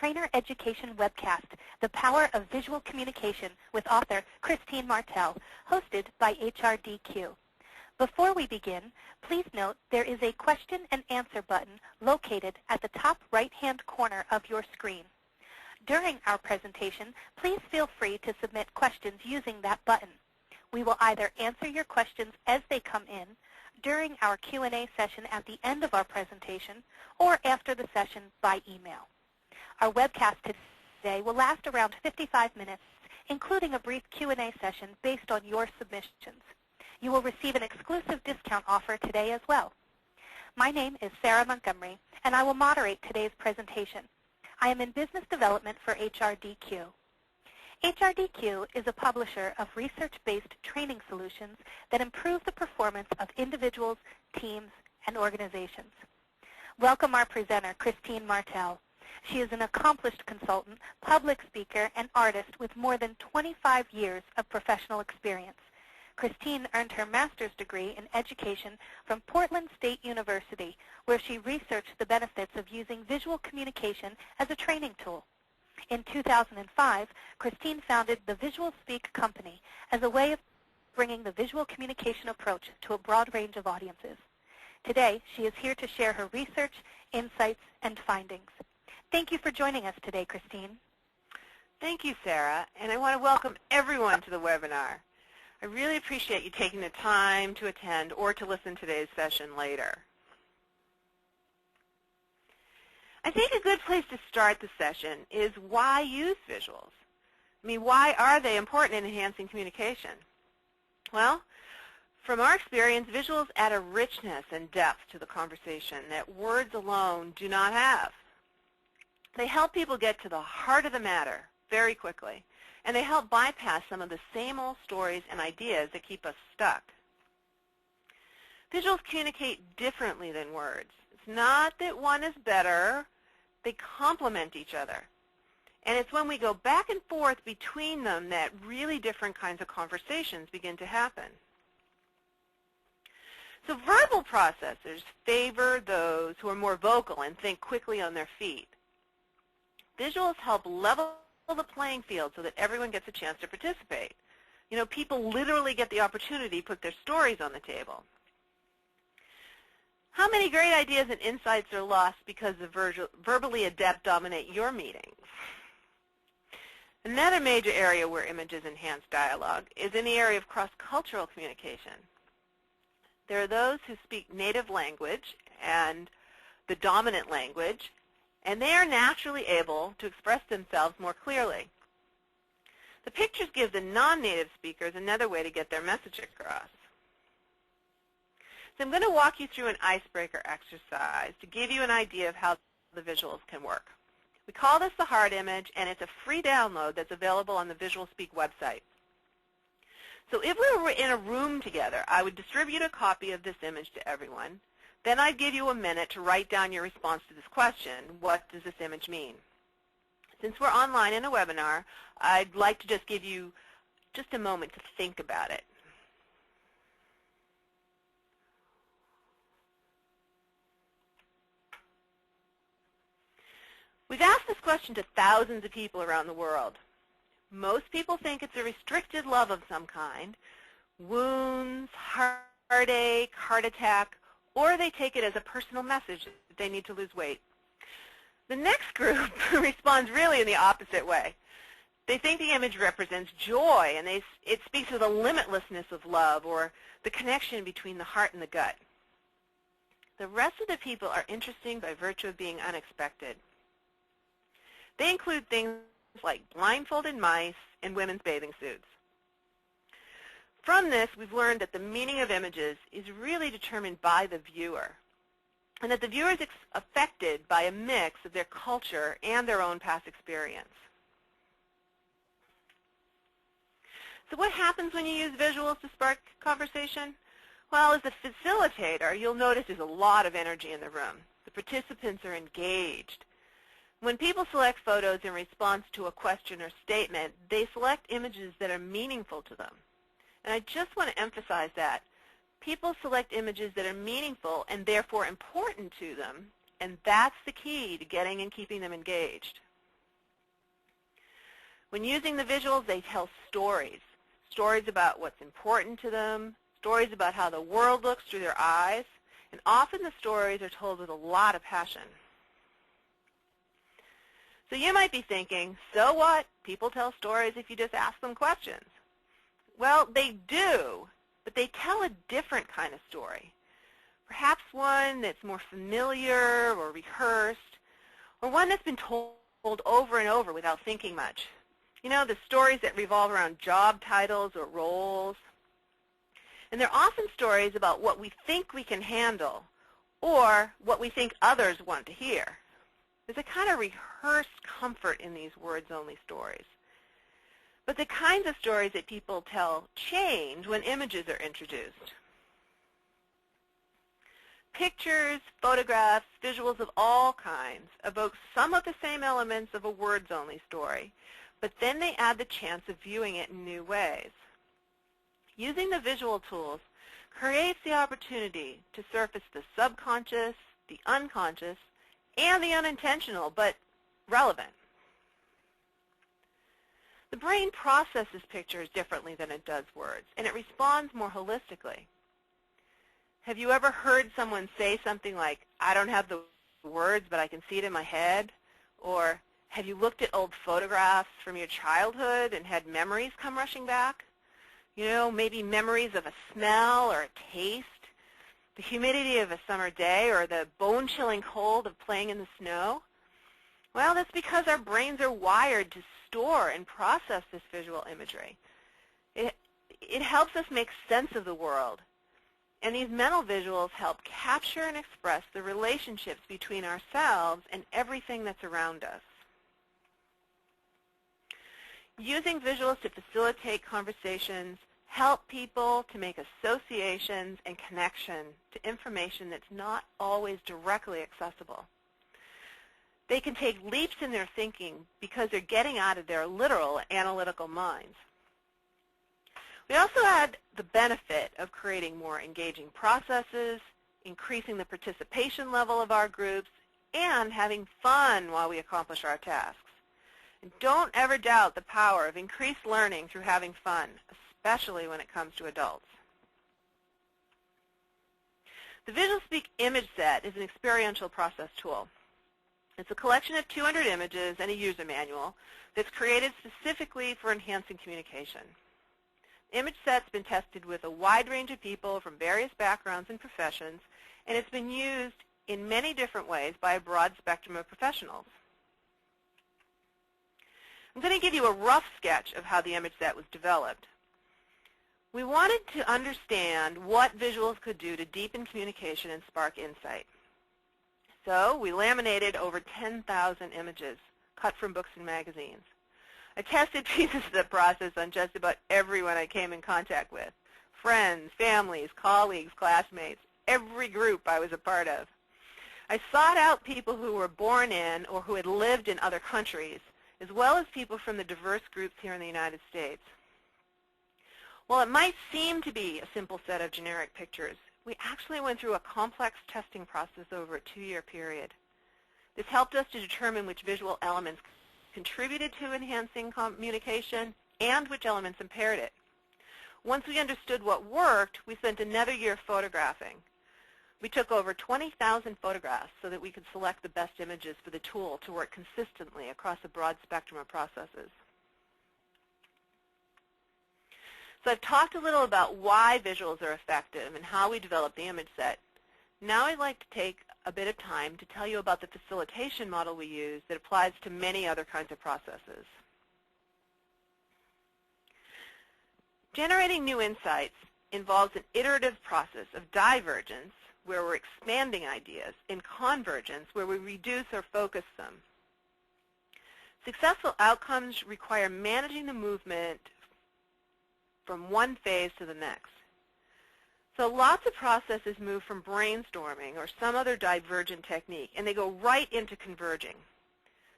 Trainer Education webcast, The Power of Visual Communication with author Christine Martell, hosted by HRDQ. Before we begin, please note there is a question and answer button located at the top right-hand corner of your screen. During our presentation, please feel free to submit questions using that button. We will either answer your questions as they come in, during our Q&A session at the end of our presentation, or after the session by email. Our webcast today will last around 55 minutes, including a brief Q&A session based on your submissions. You will receive an exclusive discount offer today as well. My name is Sarah Montgomery, and I will moderate today's presentation. I am in business development for HRDQ. HRDQ is a publisher of research-based training solutions that improve the performance of individuals, teams, and organizations. Welcome our presenter, Christine Martell. She is an accomplished consultant, public speaker, and artist with more than 25 years of professional experience. Christine earned her master's degree in education from Portland State University, where she researched the benefits of using visual communication as a training tool. In 2005, Christine founded the Visual Speak Company as a way of bringing the visual communication approach to a broad range of audiences. Today, she is here to share her research, insights, and findings. Thank you for joining us today, Christine. Thank you, Sarah, and I want to welcome everyone to the webinar. I really appreciate you taking the time to attend or to listen to today's session later. I think a good place to start the session is why use visuals? I mean, why are they important in enhancing communication? Well, from our experience, visuals add a richness and depth to the conversation that words alone do not have. They help people get to the heart of the matter very quickly, and they help bypass some of the same old stories and ideas that keep us stuck. Visuals communicate differently than words. It's not that one is better, they complement each other. And it's when we go back and forth between them that really different kinds of conversations begin to happen. So verbal processors favor those who are more vocal and think quickly on their feet. Visuals help level the playing field so that everyone gets a chance to participate. You know, people literally get the opportunity to put their stories on the table. How many great ideas and insights are lost because the verbally adept dominate your meetings? Another major area where images enhance dialogue is in the area of cross-cultural communication. There are those who speak native language and the dominant language, and they are naturally able to express themselves more clearly. The pictures give the non-native speakers another way to get their message across. So I'm going to walk you through an icebreaker exercise to give you an idea of how the visuals can work. We call this the hard image, and it's a free download that's available on the Visual Speak website. So if we were in a room together, I would distribute a copy of this image to everyone. Then I'd give you a minute to write down your response to this question. What does this image mean? Since we're online in a webinar, I'd like to just give you just a moment to think about it. We've asked this question to thousands of people around the world. Most people think it's a restricted love of some kind, wounds, heartache, heart attack, or they take it as a personal message that they need to lose weight. The next group responds really in the opposite way. They think the image represents joy, and it speaks of the limitlessness of love or the connection between the heart and the gut. The rest of the people are interesting by virtue of being unexpected. They include things like blindfolded mice and women's bathing suits. From this, we've learned that the meaning of images is really determined by the viewer, and that the viewer is affected by a mix of their culture and their own past experience. So what happens when you use visuals to spark conversation? Well, as a facilitator, you'll notice there's a lot of energy in the room. The participants are engaged. When people select photos in response to a question or statement, they select images that are meaningful to them. And I just want to emphasize that. People select images that are meaningful and therefore important to them, and that's the key to getting and keeping them engaged. When using the visuals, they tell stories. Stories about what's important to them, stories about how the world looks through their eyes, and often the stories are told with a lot of passion. So you might be thinking, so what? People tell stories if you just ask them questions. Well, they do, but they tell a different kind of story. Perhaps one that's more familiar or rehearsed, or one that's been told over and over without thinking much. You know, the stories that revolve around job titles or roles. And they're often stories about what we think we can handle or what we think others want to hear. There's a kind of rehearsed comfort in these words-only stories. But the kinds of stories that people tell change when images are introduced. Pictures, photographs, visuals of all kinds evoke some of the same elements of a words-only story, but then they add the chance of viewing it in new ways. Using the visual tools creates the opportunity to surface the subconscious, the unconscious, and the unintentional, but relevant. The brain processes pictures differently than it does words, and it responds more holistically. Have you ever heard someone say something like, I don't have the words, but I can see it in my head? Or have you looked at old photographs from your childhood and had memories come rushing back? You know, maybe memories of a smell or a taste, the humidity of a summer day, or the bone-chilling cold of playing in the snow? Well, that's because our brains are wired to store and process this visual imagery. It helps us make sense of the world. And these mental visuals help capture and express the relationships between ourselves and everything that's around us. Using visuals to facilitate conversations help people to make associations and connection to information that's not always directly accessible. They can take leaps in their thinking because they're getting out of their literal analytical minds. We also had the benefit of creating more engaging processes, increasing the participation level of our groups, and having fun while we accomplish our tasks. And don't ever doubt the power of increased learning through having fun, especially when it comes to adults. The Visual Speak image set is an experiential process tool. It's a collection of 200 images and a user manual that's created specifically for enhancing communication. The image set's been tested with a wide range of people from various backgrounds and professions, and it's been used in many different ways by a broad spectrum of professionals. I'm going to give you a rough sketch of how the image set was developed. We wanted to understand what visuals could do to deepen communication and spark insight. So we laminated over 10,000 images cut from books and magazines. I tested pieces of the process on just about everyone I came in contact with, friends, families, colleagues, classmates, every group I was a part of. I sought out people who were born in or who had lived in other countries, as well as people from the diverse groups here in the United States. While it might seem to be a simple set of generic pictures, we actually went through a complex testing process over a 2-year period. This helped us to determine which visual elements contributed to enhancing communication and which elements impaired it. Once we understood what worked, we spent another year photographing. We took over 20,000 photographs so that we could select the best images for the tool to work consistently across a broad spectrum of processes. So I've talked a little about why visuals are effective and how we develop the image set. Now I'd like to take a bit of time to tell you about the facilitation model we use that applies to many other kinds of processes. Generating new insights involves an iterative process of divergence, where we're expanding ideas, and convergence, where we reduce or focus them. Successful outcomes require managing the movement from one phase to the next. So lots of processes move from brainstorming or some other divergent technique, and they go right into converging.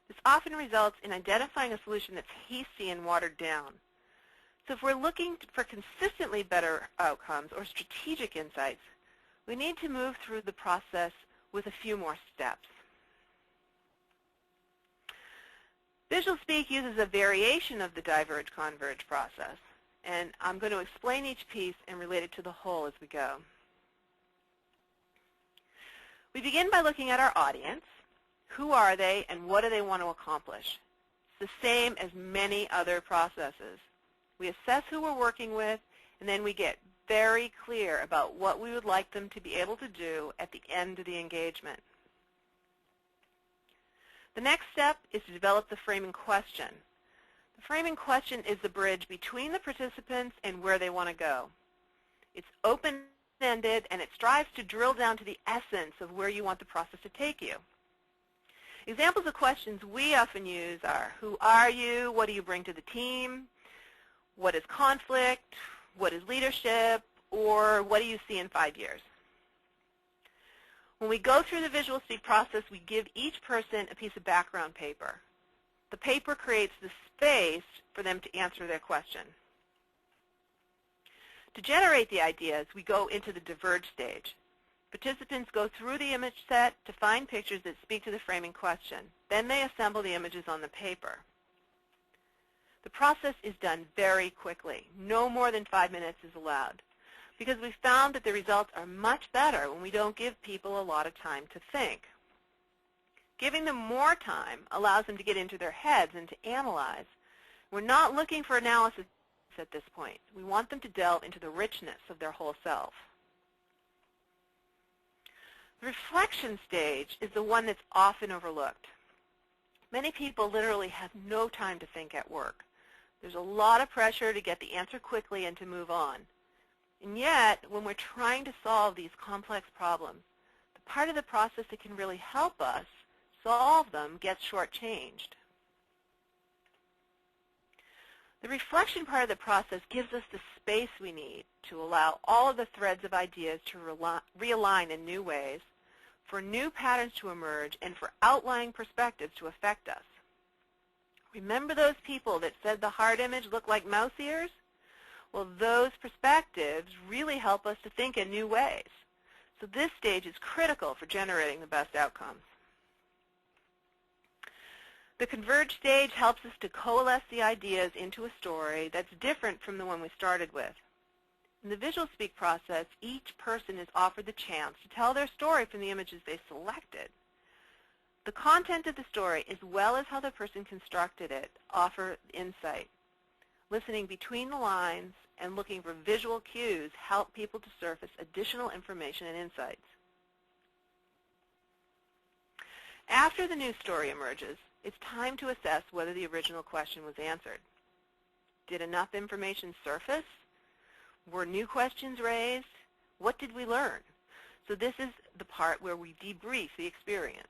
This often results in identifying a solution that's hasty and watered down. So if we're looking for consistently better outcomes or strategic insights, we need to move through the process with a few more steps. Visual Speak uses a variation of the diverge-converge process, and I'm going to explain each piece and relate it to the whole as we go. We begin by looking at our audience. Who are they and what do they want to accomplish? It's the same as many other processes. We assess who we're working with, and then we get very clear about what we would like them to be able to do at the end of the engagement. The next step is to develop the framing question. The framing question is the bridge between the participants and where they want to go. It's open-ended, and it strives to drill down to the essence of where you want the process to take you. Examples of questions we often use are, who are you? What do you bring to the team? What is conflict? What is leadership? Or what do you see in 5 years? When we go through the Visual Speak process, we give each person a piece of background paper. The paper creates the space for them to answer their question. To generate the ideas, we go into the diverge stage. Participants go through the image set to find pictures that speak to the framing question. Then they assemble the images on the paper. The process is done very quickly. No more than 5 minutes is allowed, because we found that the results are much better when we don't give people a lot of time to think. Giving them more time allows them to get into their heads and to analyze. We're not looking for analysis at this point. We want them to delve into the richness of their whole self. The reflection stage is the one that's often overlooked. Many people literally have no time to think at work. There's a lot of pressure to get the answer quickly and to move on. And yet, when we're trying to solve these complex problems, the part of the process that can really help us solve them gets shortchanged. The reflection part of the process gives us the space we need to allow all of the threads of ideas to realign in new ways, for new patterns to emerge, and for outlying perspectives to affect us. Remember those people that said the heart image looked like mouse ears? Well, those perspectives really help us to think in new ways. So this stage is critical for generating the best outcomes. The converge stage helps us to coalesce the ideas into a story that's different from the one we started with. In the Visual Speak process, each person is offered the chance to tell their story from the images they selected. The content of the story, as well as how the person constructed it, offer insight. Listening between the lines and looking for visual cues help people to surface additional information and insights. After the new story emerges, it's time to assess whether the original question was answered. Did enough information surface? Were new questions raised? What did we learn? So this is the part where we debrief the experience.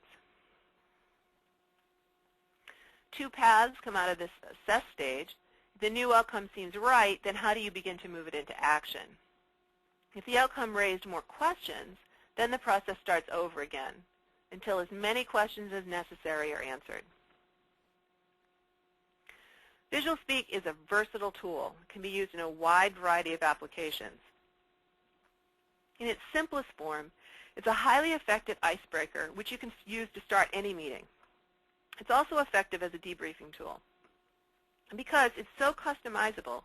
Two paths come out of this assess stage. If the new outcome seems right, then how do you begin to move it into action? If the outcome raised more questions, then the process starts over again until as many questions as necessary are answered. Visual Speak is a versatile tool. It can be used in a wide variety of applications. In its simplest form, it's a highly effective icebreaker which you can use to start any meeting. It's also effective as a debriefing tool. And because it's so customizable,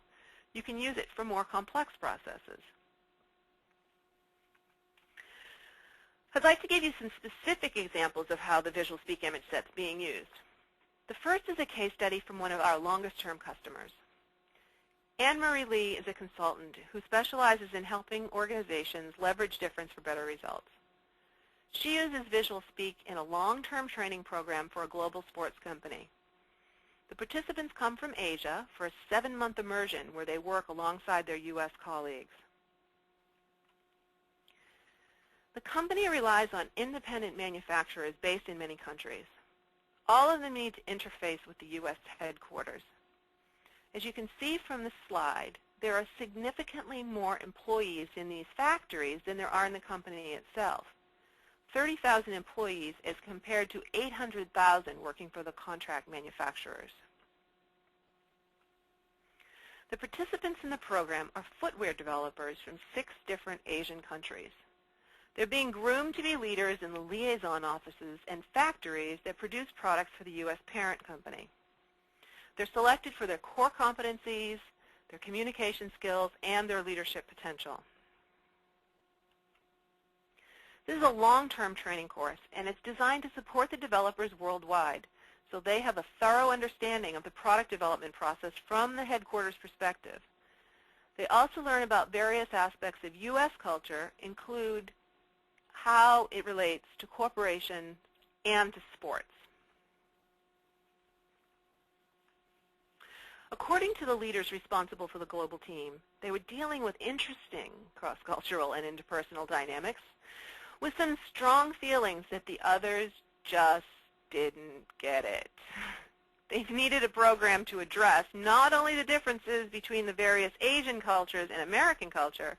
you can use it for more complex processes. I'd like to give you some specific examples of how the Visual Speak image set's being used. The first is a case study from one of our longest-term customers. Anne-Marie Lee is a consultant who specializes in helping organizations leverage difference for better results. She uses Visual Speak in a long-term training program for a global sports company. The participants come from Asia for a 7-month immersion where they work alongside their U.S. colleagues. The company relies on independent manufacturers based in many countries. All of them need to interface with the U.S. headquarters. As you can see from the slide, there are significantly more employees in these factories than there are in the company itself. 30,000 employees as compared to 800,000 working for the contract manufacturers. The participants in the program are footwear developers from 6 different Asian countries. They're being groomed to be leaders in the liaison offices and factories that produce products for the U.S. parent company. They're selected for their core competencies, their communication skills, and their leadership potential. This is a long-term training course, and it's designed to support the developers worldwide, so they have a thorough understanding of the product development process from the headquarters perspective. They also learn about various aspects of U.S. culture, include how it relates to cooperation and to sports. According to the leaders responsible for the global team, they were dealing with interesting cross-cultural and interpersonal dynamics with some strong feelings that the others just didn't get it. They needed a program to address not only the differences between the various Asian cultures and American culture,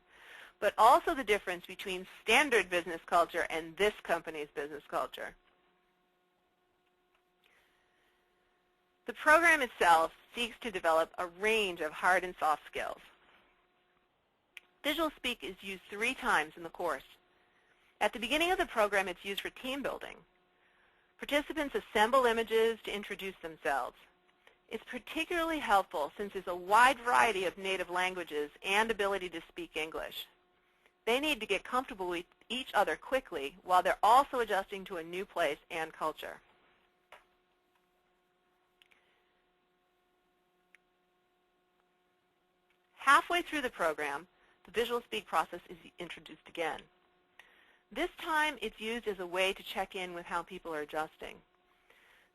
but also the difference between standard business culture and this company's business culture. The program itself seeks to develop a range of hard and soft skills. Visual Speak is used 3 times in the course. At the beginning of the program, it's used for team building. Participants assemble images to introduce themselves. It's particularly helpful since there's a wide variety of native languages and ability to speak English. They need to get comfortable with each other quickly while they're also adjusting to a new place and culture. Halfway through the program, the Visual Speak process is introduced again. This time, it's used as a way to check in with how people are adjusting.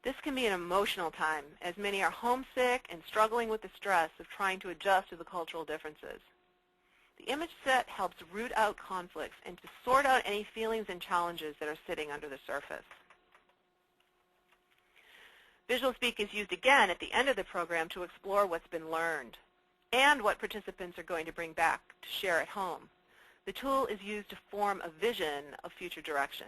This can be an emotional time, as many are homesick and struggling with the stress of trying to adjust to the cultural differences. The image set helps root out conflicts and to sort out any feelings and challenges that are sitting under the surface. Visual Speak is used again at the end of the program to explore what's been learned and what participants are going to bring back to share at home. The tool is used to form a vision of future direction.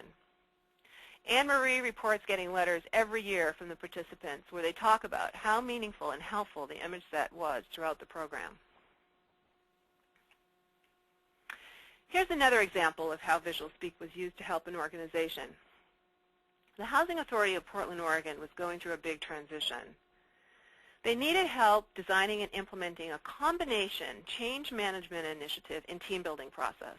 Anne-Marie reports getting letters every year from the participants where they talk about how meaningful and helpful the image set was throughout the program. Here's another example of how Visual Speak was used to help an organization. The Housing Authority of Portland, Oregon was going through a big transition. They needed help designing and implementing a combination change management initiative and team building process.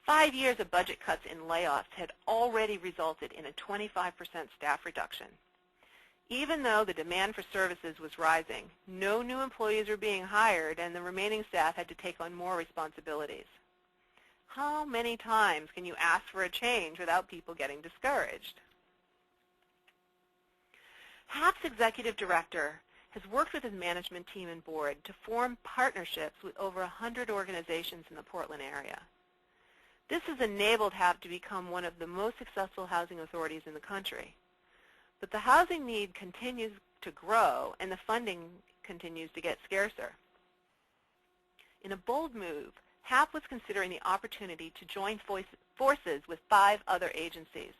5 years of budget cuts and layoffs had already resulted in a 25% staff reduction. Even though the demand for services was rising, no new employees were being hired and the remaining staff had to take on more responsibilities. How many times can you ask for a change without people getting discouraged? HAP's executive director has worked with his management team and board to form partnerships with over 100 organizations in the Portland area. This has enabled HAP to become one of the most successful housing authorities in the country. But the housing need continues to grow and the funding continues to get scarcer. In a bold move, HAP was considering the opportunity to join forces with 5 other agencies.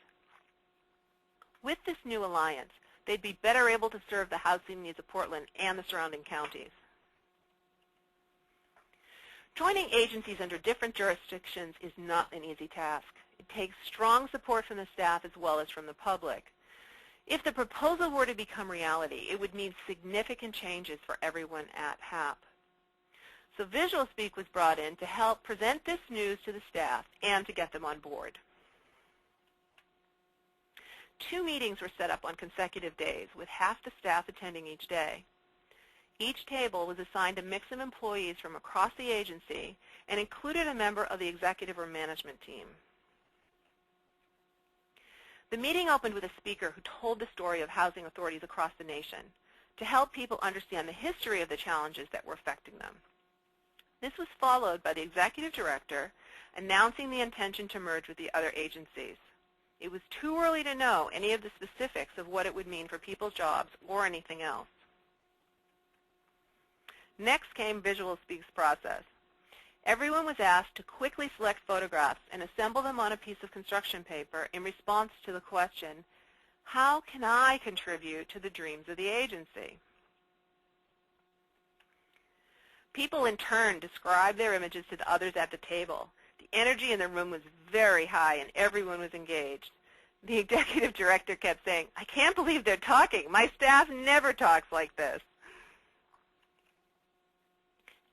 With this new alliance, they'd be better able to serve the housing needs of Portland and the surrounding counties. Joining agencies under different jurisdictions is not an easy task. It takes strong support from the staff as well as from the public. If the proposal were to become reality, it would mean significant changes for everyone at HAP. So Visual Speak was brought in to help present this news to the staff and to get them on board. 2 meetings were set up on consecutive days, with half the staff attending each day. Each table was assigned a mix of employees from across the agency and included a member of the executive or management team. The meeting opened with a speaker who told the story of housing authorities across the nation to help people understand the history of the challenges that were affecting them. This was followed by the executive director announcing the intention to merge with the other agencies. It was too early to know any of the specifics of what it would mean for people's jobs or anything else. Next came Visual Speak's process. Everyone was asked to quickly select photographs and assemble them on a piece of construction paper in response to the question, how can I contribute to the dreams of the agency? People in turn described their images to the others at the table. The energy in the room was very high and everyone was engaged. The executive director kept saying, "I can't believe they're talking. My staff never talks like this."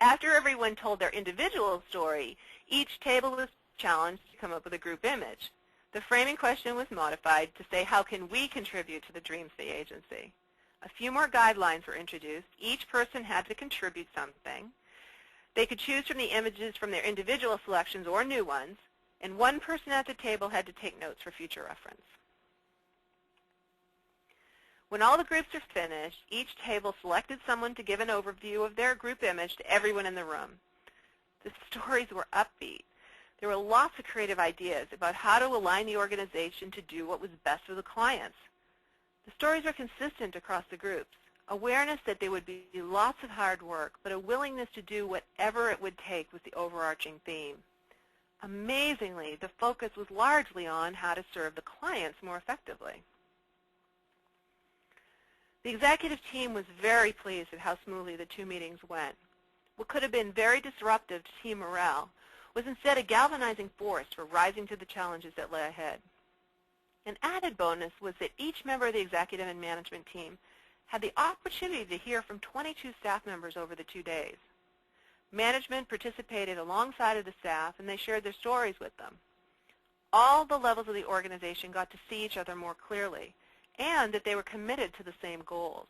After everyone told their individual story, each table was challenged to come up with a group image. The framing question was modified to say, how can we contribute to the Dream City Agency? A few more guidelines were introduced. Each person had to contribute something. They could choose from the images from their individual selections or new ones, and one person at the table had to take notes for future reference. When all the groups were finished, each table selected someone to give an overview of their group image to everyone in the room. The stories were upbeat. There were lots of creative ideas about how to align the organization to do what was best for the clients. The stories were consistent across the groups. Awareness that there would be lots of hard work, but a willingness to do whatever it would take was the overarching theme. Amazingly, the focus was largely on how to serve the clients more effectively. The executive team was very pleased at how smoothly the two meetings went. What could have been very disruptive to team morale was instead a galvanizing force for rising to the challenges that lay ahead. An added bonus was that each member of the executive and management team had the opportunity to hear from 22 staff members over the 2 days. Management participated alongside of the staff, and they shared their stories with them. All the levels of the organization got to see each other more clearly, and that they were committed to the same goals.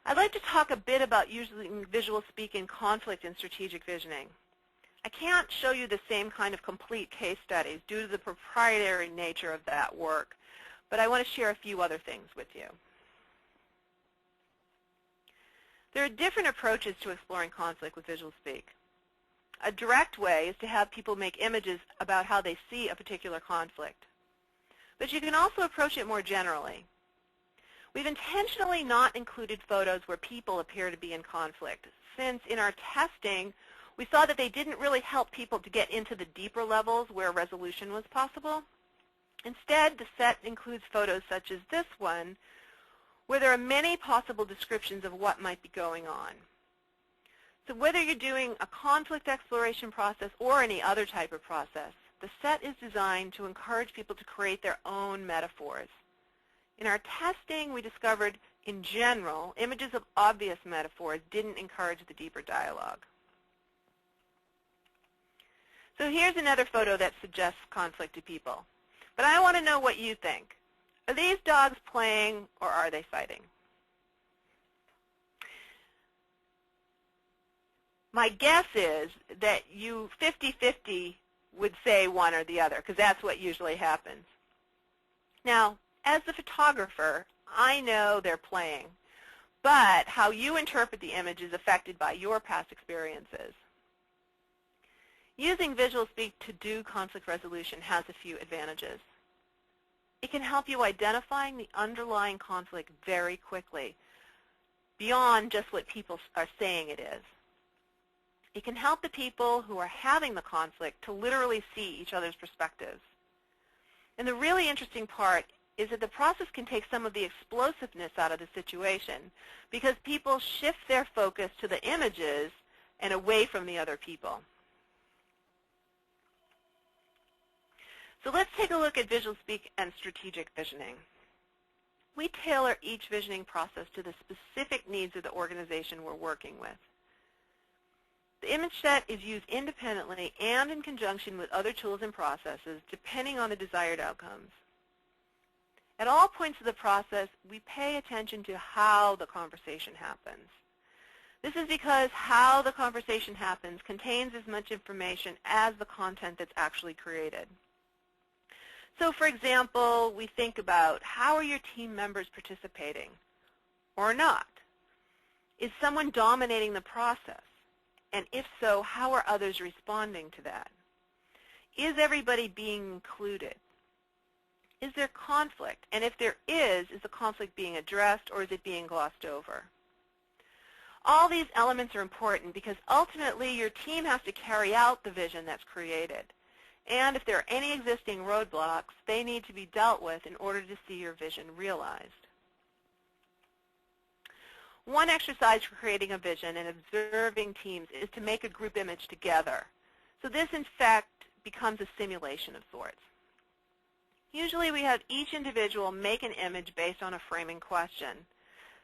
I'd like to talk a bit about using visual speak in conflict and strategic visioning. I can't show you the same kind of complete case studies due to the proprietary nature of that work, but I want to share a few other things with you. There are different approaches to exploring conflict with visual speak. A direct way is to have people make images about how they see a particular conflict. But you can also approach it more generally. We've intentionally not included photos where people appear to be in conflict, since in our testing, we saw that they didn't really help people to get into the deeper levels where resolution was possible. Instead, the set includes photos such as this one, where there are many possible descriptions of what might be going on. So whether you're doing a conflict exploration process or any other type of process, the set is designed to encourage people to create their own metaphors. In our testing, we discovered, in general, images of obvious metaphors didn't encourage the deeper dialogue. So here's another photo that suggests conflict to people. But I want to know what you think. Are these dogs playing or are they fighting? My guess is that you 50-50 would say one or the other, because that's what usually happens. Now, as the photographer, I know they're playing, but how you interpret the image is affected by your past experiences. Using visual speak to do conflict resolution has a few advantages. It can help you identifying the underlying conflict very quickly, beyond just what people are saying it is. It can help the people who are having the conflict to literally see each other's perspectives. And the really interesting part is that the process can take some of the explosiveness out of the situation because people shift their focus to the images and away from the other people. So let's take a look at visual speak and strategic visioning. We tailor each visioning process to the specific needs of the organization we're working with. The image set is used independently and in conjunction with other tools and processes, depending on the desired outcomes. At all points of the process, we pay attention to how the conversation happens. This is because how the conversation happens contains as much information as the content that's actually created. So, for example, we think about how are your team members participating or not? Is someone dominating the process? And if so, how are others responding to that? Is everybody being included? Is there conflict? And if there is the conflict being addressed or is it being glossed over? All these elements are important because ultimately your team has to carry out the vision that's created. And if there are any existing roadblocks, they need to be dealt with in order to see your vision realized. One exercise for creating a vision and observing teams is to make a group image together. So this, in fact, becomes becomes a simulation of sorts. Usually we have each individual make an image based on a framing question.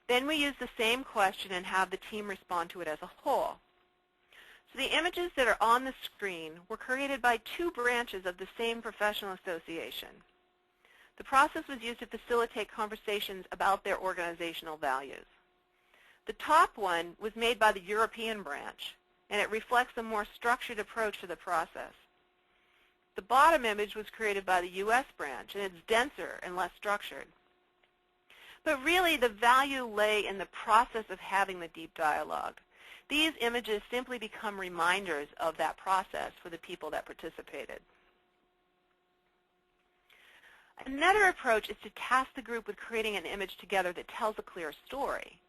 Then we use the same question and have the team respond to it as a whole. So the images that are on the screen were created by two branches of the same professional association. The process was used to facilitate conversations about their organizational values. The top one was made by the European branch, and it reflects a more structured approach to the process. The bottom image was created by the U.S. branch, and it's denser and less structured. But really, the value lay in the process of having the deep dialogue. These images simply become reminders of that process for the people that participated. Another approach is to task the group with creating an image together that tells a clear story.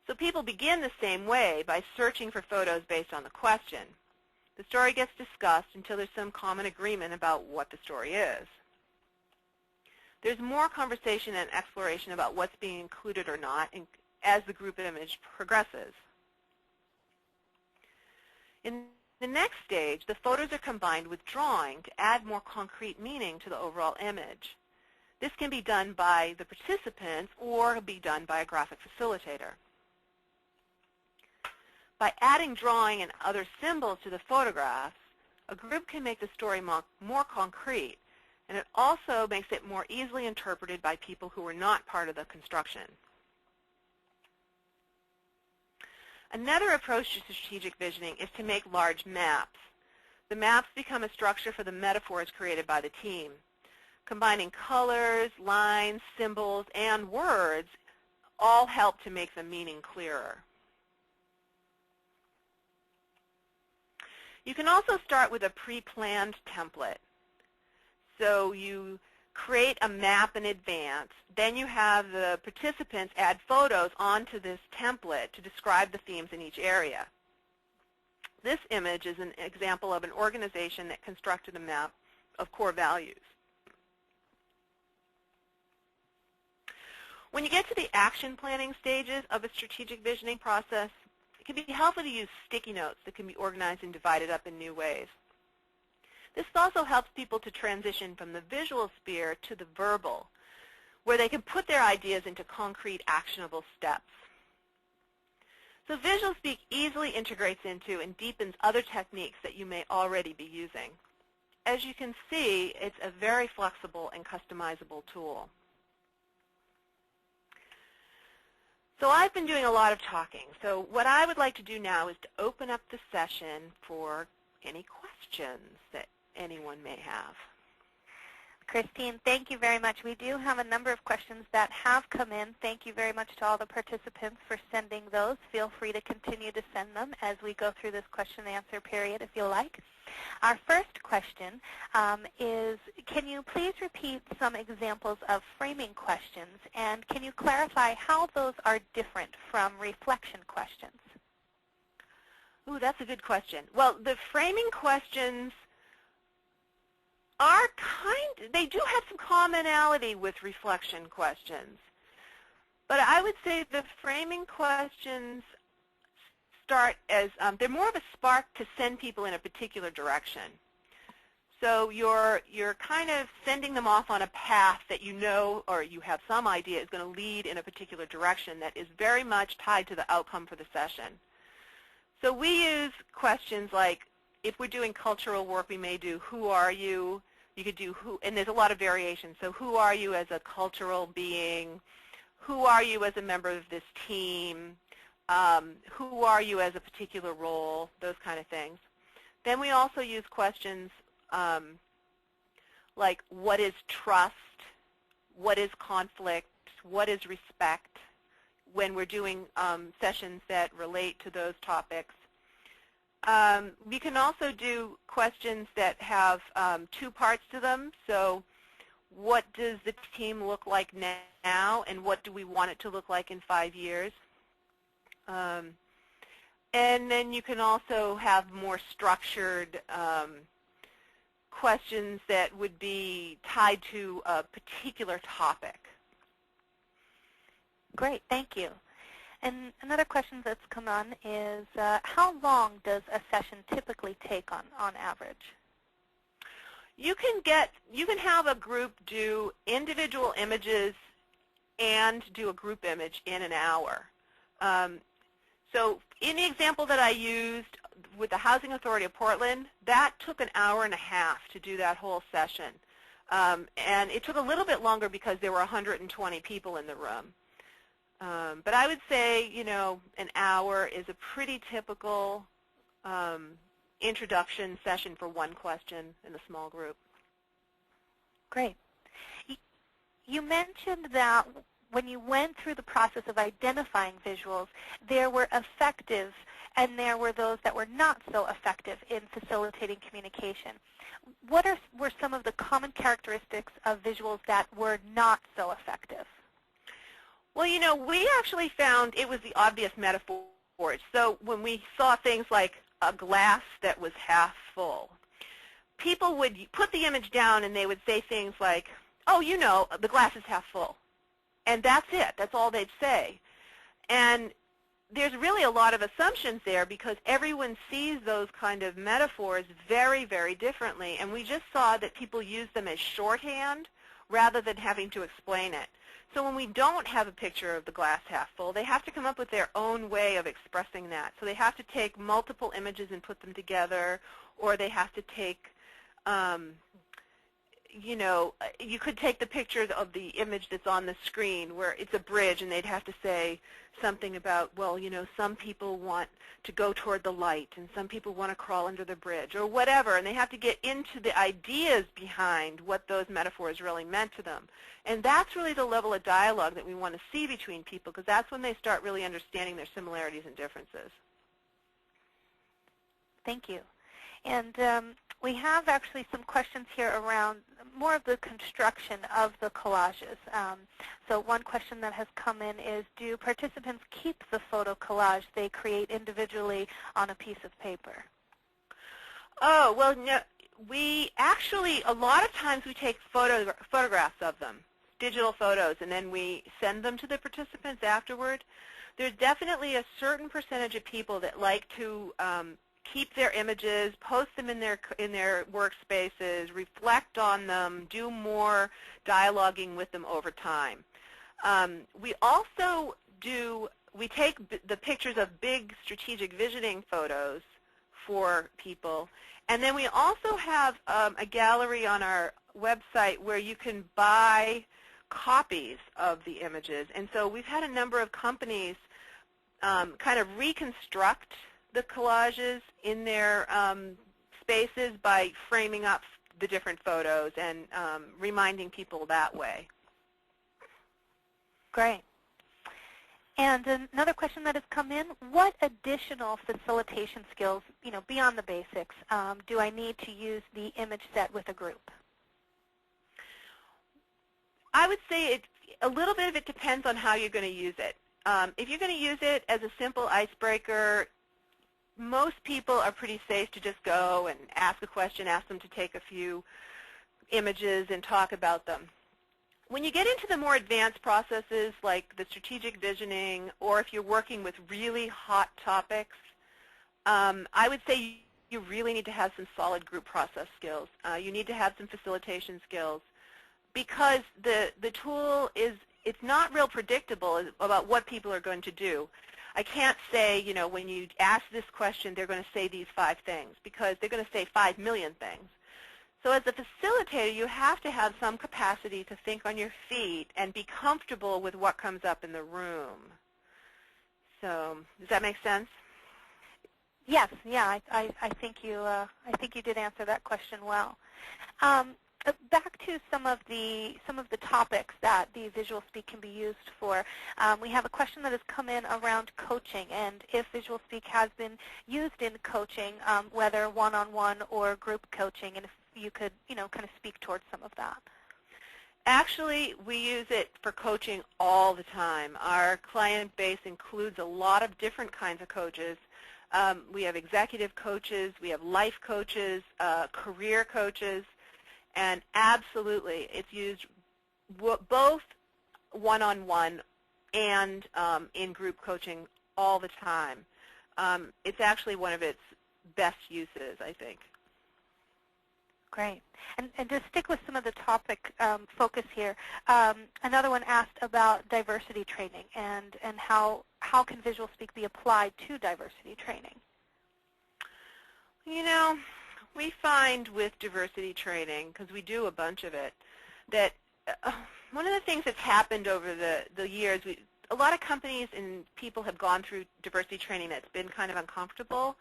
So people begin the same way by searching for photos based on the question. The story gets discussed until there's some common agreement about what the story is. There's more conversation and exploration about what's being included or not as the group image progresses. In the next stage, the photos are combined with drawing to add more concrete meaning to the overall image. This can be done by the participants or be done by a graphic facilitator. By adding drawing and other symbols to the photographs, a group can make the story more concrete, and it also makes it more easily interpreted by people who are not part of the construction. Another approach to strategic visioning is to make large maps. The maps become a structure for the metaphors created by the team. Combining colors, lines, symbols, and words all help to make the meaning clearer. You can also start with a pre-planned template. So you create a map in advance. Then you have the participants add photos onto this template to describe the themes in each area. This image is an example of an organization that constructed a map of core values. When you get to the action planning stages of a strategic visioning process, it can be helpful to use sticky notes that can be organized and divided up in new ways. This also helps people to transition from the visual sphere to the verbal, where they can put their ideas into concrete, actionable steps. So visual speak easily integrates into and deepens other techniques that you may already be using. As you can see, it's a very flexible and customizable tool. So I've been doing a lot of talking. So what I would like to do now is to open up the session for any questions that anyone may have. Christine, thank you very much. We do have a number of questions that have come in. Thank you very much to all the participants for sending those. Feel free to continue to send them as we go through this question and answer period if you like. Our first question is, can you please repeat some examples of framing questions, and can you clarify how those are different from reflection questions? Ooh, that's a good question. Well, the framing questions are they do have some commonality with reflection questions. But I would say the framing questions start as, they're more of a spark to send people in a particular direction. So you're kind of sending them off on a path that you know or you have some idea is going to lead in a particular direction that is very much tied to the outcome for the session. So we use questions like, if we're doing cultural work, we may do, who are you? You could do who, and there's a lot of variations. So who are you as a cultural being? Who are you as a member of this team? Who are you as a particular role? Those kind of things. Then we also use questions like, what is trust? What is conflict? What is respect? When we're doing sessions that relate to those topics. We can also do questions that have two parts to them. So what does the team look like now, and what do we want it to look like in 5 years? And then you can also have more structured questions that would be tied to a particular topic. Great, thank you. And another question that's come on is, how long does a session typically take on average? You can have a group do individual images and do a group image in an hour. So in the example that I used with the Housing Authority of Portland, that took an hour and a half to do that whole session. And it took a little bit longer because there were 120 people in the room. But I would say, an hour is a pretty typical introduction session for one question in a small group. Great. You mentioned that when you went through the process of identifying visuals, there were effective and there were those that were not so effective in facilitating communication. What were some of the common characteristics of visuals that were not so effective? Well, we actually found it was the obvious metaphors. So when we saw things like a glass that was half full, people would put the image down and they would say things like, oh, the glass is half full. And that's it. That's all they'd say. And there's really a lot of assumptions there because everyone sees those kind of metaphors very, very differently. And we just saw that people use them as shorthand rather than having to explain it. So when we don't have a picture of the glass half full, they have to come up with their own way of expressing that. So they have to take multiple images and put them together, or they have to take you could take the pictures of the image that's on the screen where it's a bridge and they'd have to say something about, well, some people want to go toward the light and some people want to crawl under the bridge or whatever, and they have to get into the ideas behind what those metaphors really meant to them. And that's really the level of dialogue that we want to see between people because that's when they start really understanding their similarities and differences. Thank you. And we have actually some questions here around more of the construction of the collages. So one question that has come in is, do participants keep the photo collage they create individually on a piece of paper? Oh, well, no, we actually, a lot of times we take photographs of them, digital photos, and then we send them to the participants afterward. There's definitely a certain percentage of people that like to keep their images, post them in their workspaces, reflect on them, do more dialoguing with them over time. We also we take the pictures of big strategic visioning photos for people, and then we also have a gallery on our website where you can buy copies of the images. And so we've had a number of companies kind of reconstruct the collages in their spaces by framing up the different photos and reminding people that way. Great. And another question that has come in, what additional facilitation skills, beyond the basics, do I need to use the image set with a group? I would say a little bit of it depends on how you're going to use it. If you're going to use it as a simple icebreaker, most people are pretty safe to just go and ask a question, ask them to take a few images and talk about them. When you get into the more advanced processes like the strategic visioning, or if you're working with really hot topics, I would say you really need to have some solid group process skills. You need to have some facilitation skills because the tool it's not real predictable about what people are going to do. I can't say, when you ask this question, they're going to say these 5 things because they're going to say 5 million things. So as a facilitator, you have to have some capacity to think on your feet and be comfortable with what comes up in the room. So does that make sense? Yes. Yeah. I think you did answer that question well. Back to some of the topics that the Visual Speak can be used for. We have a question that has come in around coaching and if Visual Speak has been used in coaching, whether one-on-one or group coaching, and if you could, kind of speak towards some of that. Actually, we use it for coaching all the time. Our client base includes a lot of different kinds of coaches. We have executive coaches, we have life coaches, career coaches. And absolutely, it's used both one-on-one and in group coaching all the time. It's actually one of its best uses, I think. Great. And to stick with some of the topic focus here, another one asked about diversity training and how can visual speak be applied to diversity training? You know, we find with diversity training, because we do a bunch of it, that one of the things that's happened over the years, a lot of companies and people have gone through diversity training that's been kind of uncomfortable.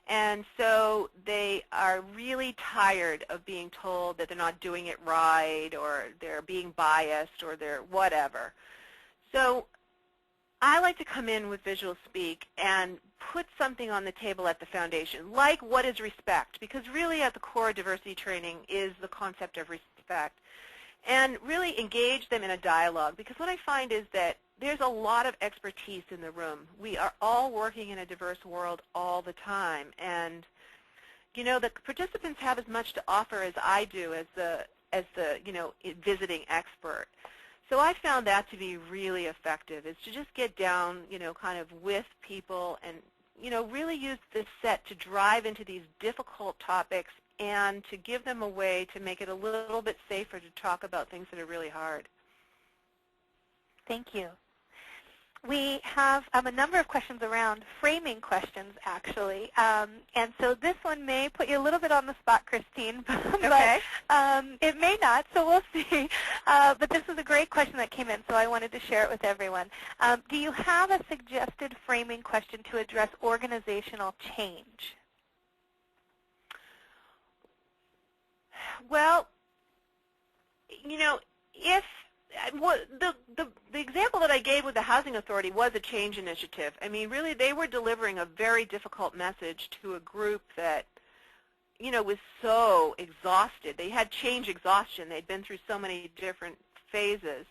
And so they are really tired of being told that they're not doing it right or they're being biased or they're whatever. So I like to come in with Visual Speak and put something on the table at the foundation, like what is respect, because really at the core of diversity training is the concept of respect, and really engage them in a dialogue, because what I find is that there's a lot of expertise in the room. We are all working in a diverse world all the time, and you know, the participants have as much to offer as I do as the visiting expert. So I found that to be really effective, is to just get down, kind of with people and, really use this set to drive into these difficult topics and to give them a way to make it a little bit safer to talk about things that are really hard. Thank you. We have a number of questions around framing questions, actually. And so this one may put you a little bit on the spot, Christine, but okay. It may not, so we'll see. But this is a great question that came in, so I wanted to share it with everyone. Do you have a suggested framing question to address organizational change? Well, if the example that I gave with the Housing Authority was a change initiative. I mean, really, they were delivering a very difficult message to a group that, was so exhausted. They had change exhaustion. They'd been through so many different phases.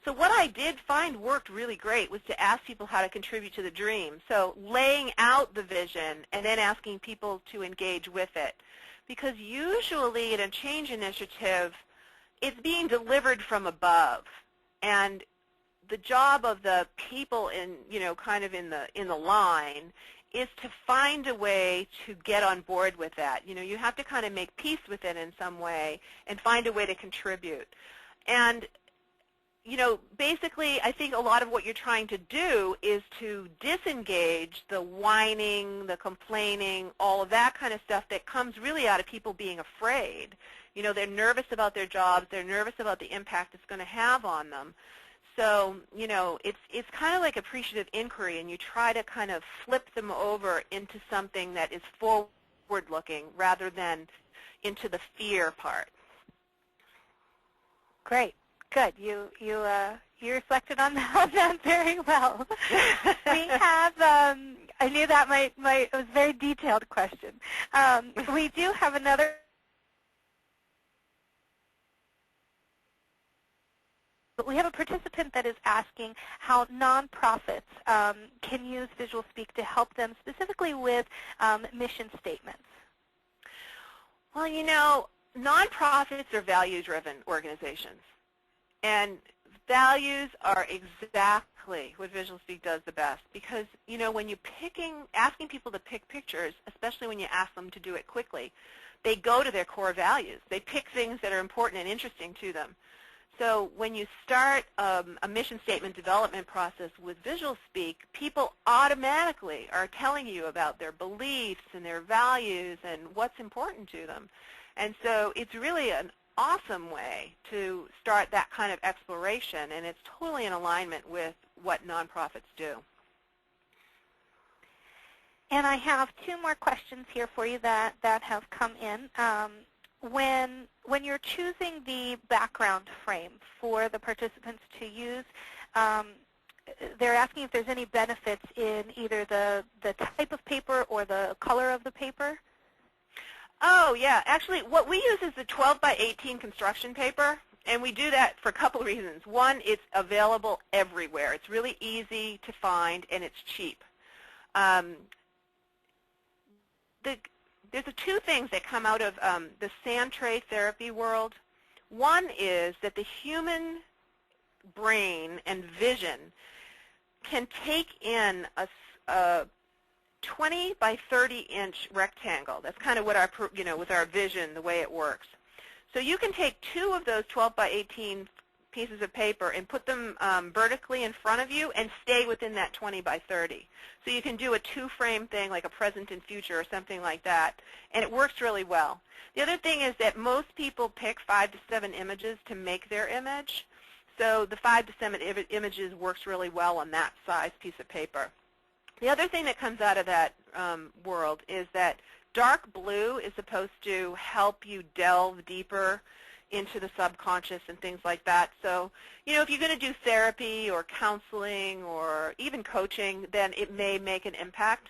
So what I did find worked really great was to ask people how to contribute to the dream. So laying out the vision and then asking people to engage with it. Because usually in a change initiative, it's being delivered from above, and the job of the people in, kind of in the line is to find a way to get on board with that. You have to kind of make peace with it in some way and find a way to contribute. And, basically, I think a lot of what you're trying to do is to disengage the whining, the complaining, all of that kind of stuff that comes really out of people being afraid. They're nervous about their jobs. They're nervous about the impact it's going to have on them. So, it's kind of like appreciative inquiry, and you try to kind of flip them over into something that is forward-looking rather than into the fear part. Great. Good. You reflected on that very well. We have, I knew that it was a very detailed question. We do have another. We have a participant that is asking how nonprofits can use Visual Speak to help them specifically with mission statements. Well, nonprofits are value-driven organizations. And values are exactly what Visual Speak does the best, because, when you're asking people to pick pictures, especially when you ask them to do it quickly, they go to their core values. They pick things that are important and interesting to them. So when you start a mission statement development process with Visual Speak, people automatically are telling you about their beliefs and their values and what's important to them. And so it's really an awesome way to start that kind of exploration, and it's totally in alignment with what nonprofits do. And I have two more questions here for you that have come in. When you're choosing the background frame for the participants to use, they're asking if there's any benefits in either the type of paper or the color of the paper. Oh, yeah. Actually, what we use is the 12 by 18 construction paper, and we do that for a couple of reasons. One, it's available everywhere. It's really easy to find, and it's cheap. There's two things that come out of the sand tray therapy world. One is that the human brain and vision can take in a 20 by 30 inch rectangle. That's kind of what our, with our vision, the way it works. So you can take 2 of those 12 by 18 pieces of paper and put them vertically in front of you and stay within that 20 by 30. So you can do a 2-frame thing like a present and future or something like that, and it works really well. The other thing is that most people pick 5 to 7 images to make their image. So the 5 to 7 images works really well on that size piece of paper. The other thing that comes out of that world is that dark blue is supposed to help you delve deeper into the subconscious and things like that. So, you know, if you're going to do therapy or counseling or even coaching, then it may make an impact.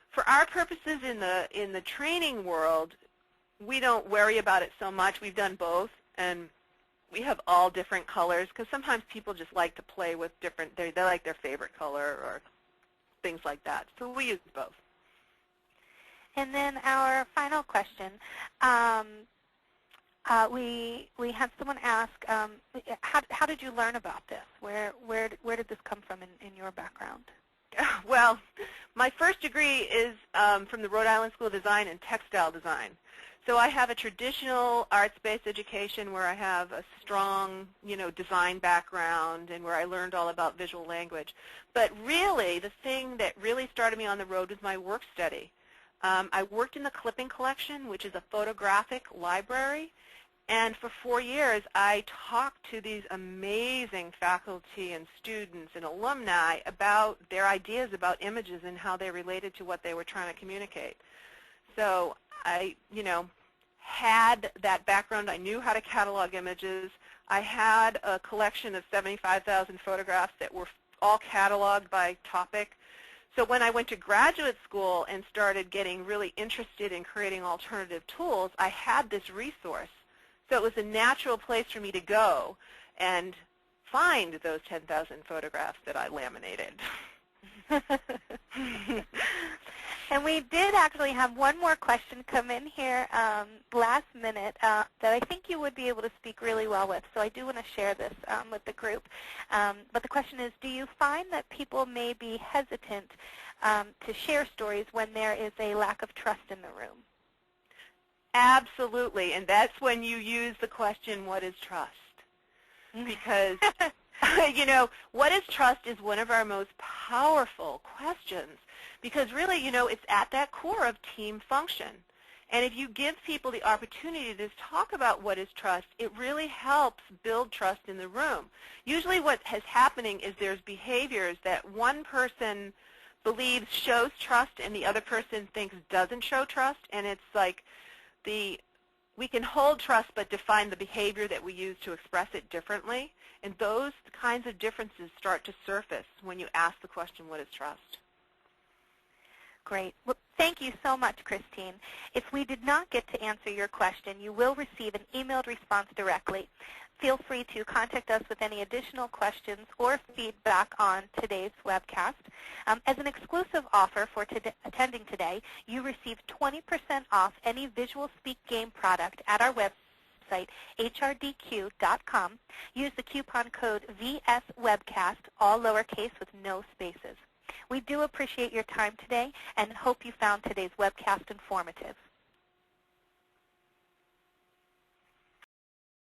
For our purposes in the training world, we don't worry about it so much. We've done both, and we have all different colors because sometimes people just like to play with different, they like their favorite color or things like that. So we use both. And then our final question, we had someone ask, how did you learn about this? Where did this come from in your background? Well, my first degree is from the Rhode Island School of Design in textile design. So I have a traditional arts-based education where I have a strong, you know, design background and where I learned all about visual language. But really, the thing that really started me on the road was my work study. I worked in the clipping collection, which is a photographic library, and for 4 years I talked to these amazing faculty and students and alumni about their ideas about images and how they related to what they were trying to communicate. So I, you know, had that background. I knew how to catalog images. I had a collection of 75,000 photographs that were all cataloged by topic. So when I went to graduate school and started getting really interested in creating alternative tools, I had this resource. So it was a natural place for me to go and find those 10,000 photographs that I laminated. And we did actually have one more question come in here last minute that I think you would be able to speak really well with. So I do want to share this with the group. But the question is, do you find that people may be hesitant to share stories when there is a lack of trust in the room? Absolutely, and that's when you use the question, what is trust? Because, you know, what is trust is one of our most powerful questions because really, you know, it's at that core of team function. And if you give people the opportunity to talk about what is trust, it really helps build trust in the room. Usually what is happening is there's behaviors that one person believes shows trust and the other person thinks doesn't show trust, and it's like we can hold trust but define the behavior that we use to express it differently, and those kinds of differences start to surface when you ask the question, what is trust? Great. Well, thank you so much, Christine. If we did not get to answer your question, you will receive an emailed response directly. Feel free to contact us with any additional questions or feedback on today's webcast. As an exclusive offer for attending today, you receive 20% off any Visual Speak game product at our website, HRDQ.com. Use the coupon code VSWebcast, all lowercase with no spaces. We do appreciate your time today and hope you found today's webcast informative.